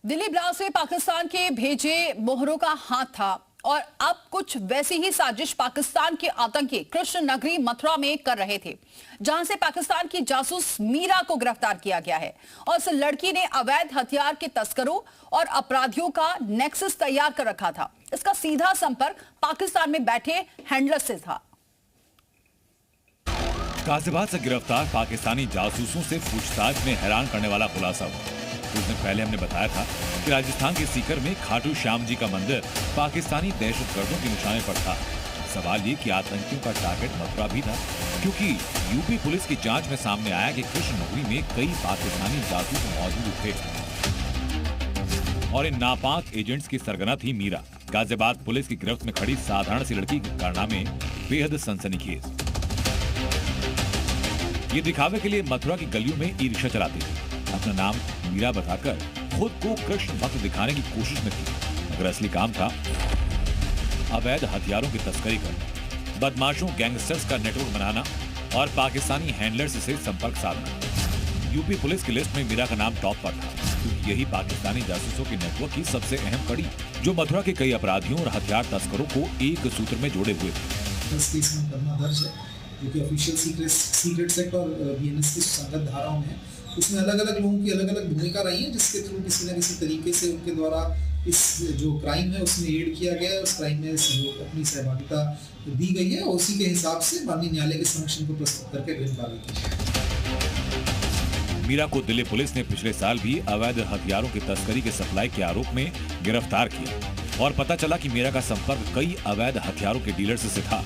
Delhi blast में पाकिस्तान के भेजे मोहरों का हाथ था और अब कुछ वैसी ही साजिश पाकिस्तान के आतंकी कृष्ण नगरी मथुरा में कर रहे थे, जहां से पाकिस्तान की जासूस मीरा को गिरफ्तार किया गया है। और इस लड़की ने अवैध हथियार के तस्करों और अपराधियों का नेक्सस तैयार कर रखा था। इसका सीधा संपर्क पाकिस्तान में बैठे हैंडलर से था। गाजियाबाद से गिरफ्तार पाकिस्तानी जासूसों से पूछताछ में हैरान करने वाला खुलासा हुआ। कुछ दिन पहले हमने बताया था कि राजस्थान के सीकर में खाटू श्याम जी का मंदिर पाकिस्तानी दहशतगर्दों के निशाने पर था। सवाल ये कि आतंकियों का टारगेट मथुरा भी था, क्योंकि यूपी पुलिस की जांच में सामने आया कि कृष्ण नगरी में कई पाकिस्तानी जासूस मौजूद थे और इन नापाक एजेंट्स की सरगना थी मीरा। गाजियाबाद पुलिस की गिरफ्त में खड़ी साधारण सी लड़की के कारनामे बेहद सनसनीखेज। ये दिखावे के लिए मथुरा की गलियों में ई रिक्शा चलाती थी। अपना नाम मीरा बताकर खुद को कृष्ण भक्त दिखाने की कोशिश में थी, मगर असली काम था अवैध हथियारों की तस्करी करना, बदमाशों गैंगस्टर्स का नेटवर्क बनाना और पाकिस्तानी हैंडलर्स से संपर्क साधना। यूपी पुलिस की लिस्ट में मीरा का नाम टॉप पर था, क्योंकि यही पाकिस्तानी जासूसों के नेटवर्क की सबसे अहम कड़ी, जो मथुरा के कई अपराधियों और हथियार तस्करों को एक सूत्र में जोड़े हुए थे। जो कि ऑफिशियल सीक्रेट एक्ट और बीएनएस की संगत धाराओं में, उसमें अलग अलग लोगों की अलग अलग भूमिका रही है, जिसके थ्रू किसी न किसी तरीके से उनके द्वारा इस जो क्राइम है उसमें एड किया गया है, उस क्राइम में सहयोग अपनी सहभागिता दी गई है और उसी के हिसाब से माननीय न्यायालय के समक्ष इनको प्रस्तुत करके गिरफ्तार की। मीरा को दिल्ली पुलिस ने पिछले साल भी अवैध हथियारों की तस्करी के सप्लाई के आरोप में गिरफ्तार किया और पता चला कि मीरा का संपर्क कई अवैध हथियारों के डीलर्स से था।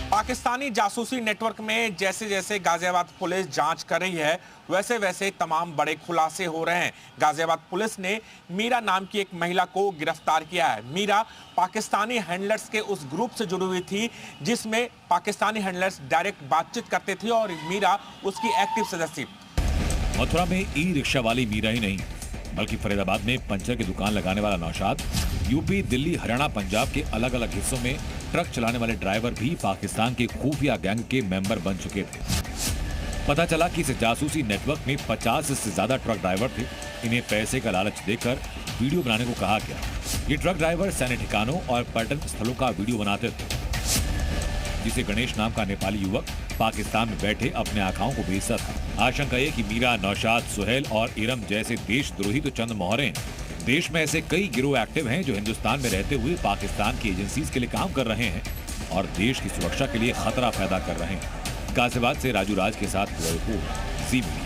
पाकिस्तानी जासूसी नेटवर्क में जैसे जैसे गाजियाबाद पुलिस जांच कर रही है, वैसे वैसे तमाम बड़े खुलासे हो रहे हैं। गाजियाबाद पुलिस ने मीरा नाम की एक महिला को गिरफ्तार किया है। मीरा पाकिस्तानी हैंडलर्स के उस ग्रुप से जुड़ी हुई थी जिसमें पाकिस्तानी हैंडलर्स डायरेक्ट बातचीत करते थे और मीरा उसकी एक्टिव सदस्य। मथुरा में ई रिक्शा वाली मीरा ही नहीं, बल्कि फरीदाबाद में पंचर की दुकान लगाने वाला नौशाद, यूपी, दिल्ली, हरियाणा, पंजाब के अलग अलग हिस्सों में ट्रक चलाने वाले ड्राइवर भी पाकिस्तान के खुफिया गैंग के मेंबर बन चुके थे। पता चला कि इस जासूसी नेटवर्क में 50 से ज्यादा ट्रक ड्राइवर थे। इन्हें पैसे का लालच देकर वीडियो बनाने को कहा गया। ये ट्रक ड्राइवर सैन्य ठिकानों और पर्यटन स्थलों का वीडियो बनाते थे, जिसे गणेश नाम का नेपाली युवक पाकिस्तान में बैठे अपने आकाओं को भेजता था। आशंका है कि मीरा, नौशाद, सुहेल और इरम जैसे देशद्रोही तो चंद मोहरे हैं, देश में ऐसे कई गिरोह एक्टिव हैं जो हिंदुस्तान में रहते हुए पाकिस्तान की एजेंसीज के लिए काम कर रहे हैं और देश की सुरक्षा के लिए खतरा पैदा कर रहे हैं। गाजियाबाद से राजू राज के साथ रिपोर्ट, ज़ी मीडिया।